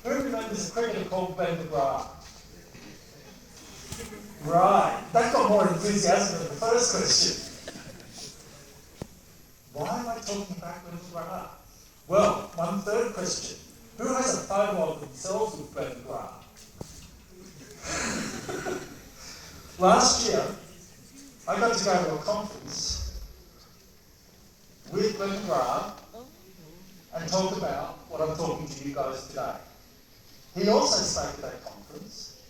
Who remembers a cricketer called Ben McGrath? Right, that got more enthusiasm than the first question. Why am I talking about Ben McGrath? Well, one third question. Who has a photo of themselves with Ben McGrath? Last year, I got to go to a conference with Ben McGrath and talk about what I'm talking to you guys today. He also spoke at that conference,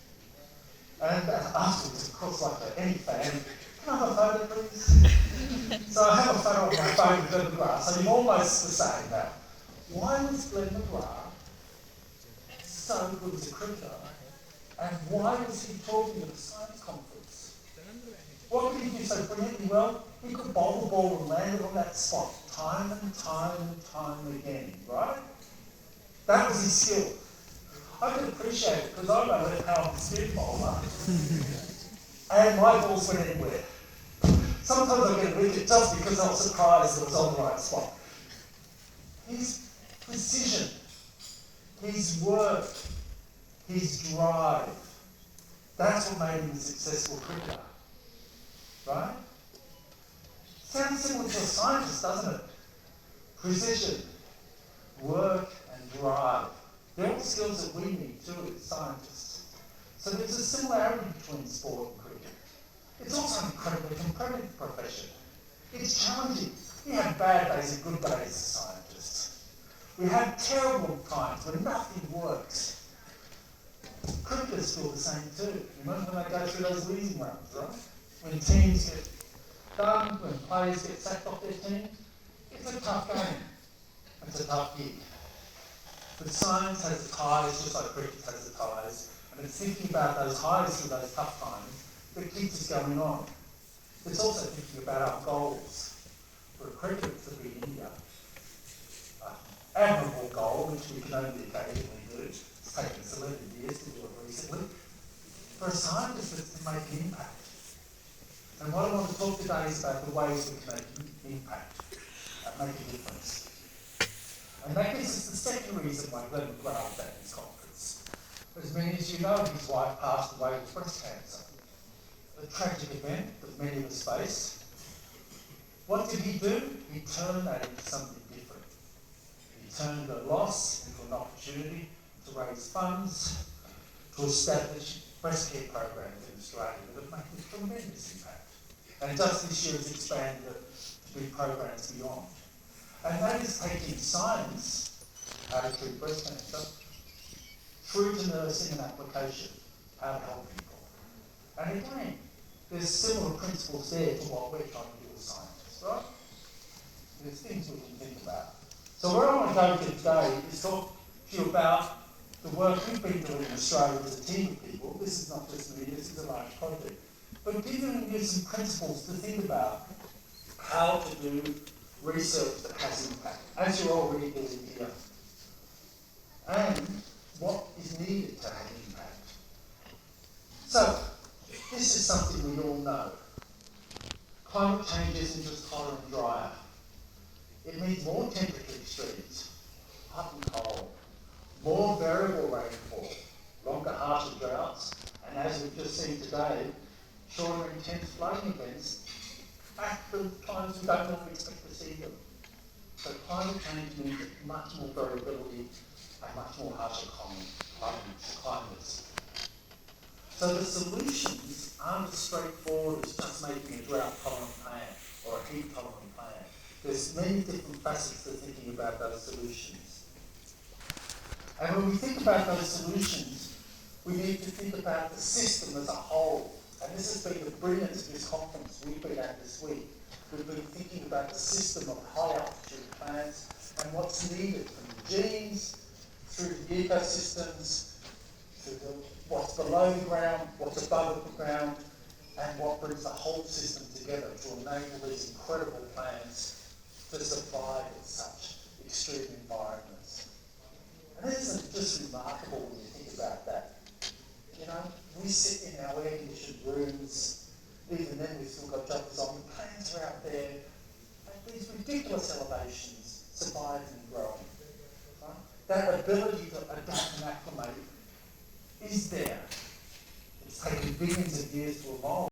and afterwards, of course, like any fan, can I have a photo, please? So I have a photo of my phone with Glenn McGrath, so you've almost the same now. Why was Glenn McGrath so good as a cricketer, and why was he talking at a science conference? What could he do so brilliantly? Well, he could bowl the ball and land it on that spot time and time and time again, right? That was his skill. I could appreciate it because I'm a left-handed spin bowler, and my balls went anywhere. Sometimes I get a wicket just because I was surprised it was on the right spot. His precision, his work, his drive, that's what made him a successful cricketer. Right? Sounds similar to a scientist, doesn't it? Precision, work, and drive. They're all skills that we need too as scientists. So there's a similarity between sport and cricket. It's also an incredibly competitive profession. It's challenging. We have bad days and good days as scientists. We have terrible times when nothing works. Cricketers feel the same too. Remember when they go through those losing runs, right? When teams get done, when players get sacked off their team, it's a tough game. It's a tough gig. But science has its highs just like cricket has its highs, and it's thinking about those highs through those tough times that keeps us going on. It's also thinking about our goals. For a cricketer to be India, admirable goal, which we can only occasionally do. It's taken us 11 years to do it recently. For a scientist, it's to make an impact. And what I want to talk today is about the ways we can make an impact and make a difference. And that gives us the second reason why Glenn McGrath was at this conference. As many as you know, his wife passed away with breast cancer. A tragic event that many of us face. What did he do? He turned that into something different. He turned a loss into an opportunity to raise funds, to establish breast care programs in Australia that have made a tremendous impact. And just this year has expanded it to be programs beyond. And that is taking science, how to treat breast cancer, through to nursing and application, how to help people. And again, there's similar principles there to what we're trying to do as scientists, right? There's things we can think about. So where I want to go to today is talk to you about the work we've been doing in Australia as a team of people. This is not just me, this is a large project. But giving you some principles to think about how to do research that has impact, as you're already doing here. And what is needed to have impact. So, this is something we all know. Climate change isn't just hotter and drier. It means more temperature extremes, hot and cold, more variable rainfall, longer, harsher droughts, and as we've just seen today, shorter intense flooding events at the times we don't normally expect to see them. So climate change means much more variability and much more harsher climates. So the solutions aren't as straightforward as just making a drought-tolerant plant or a heat-tolerant plant. There's many different facets to thinking about those solutions. And when we think about those solutions, we need to think about the system as a whole. And this has been the brilliance of this conference we've been at this week. We've been thinking about the system of high-altitude plants and what's needed from the genes, through the ecosystems, to what's below the ground, what's above the ground, and what brings the whole system together to enable these incredible plants to survive in such extreme environments. And isn't it just remarkable when you think about that? You know, we sit in our air-conditioned rooms, even then we've still got jumpers on, the plants are out there at these ridiculous elevations, surviving and growing. Right? That ability to adapt and there. It's taken billions of years to evolve.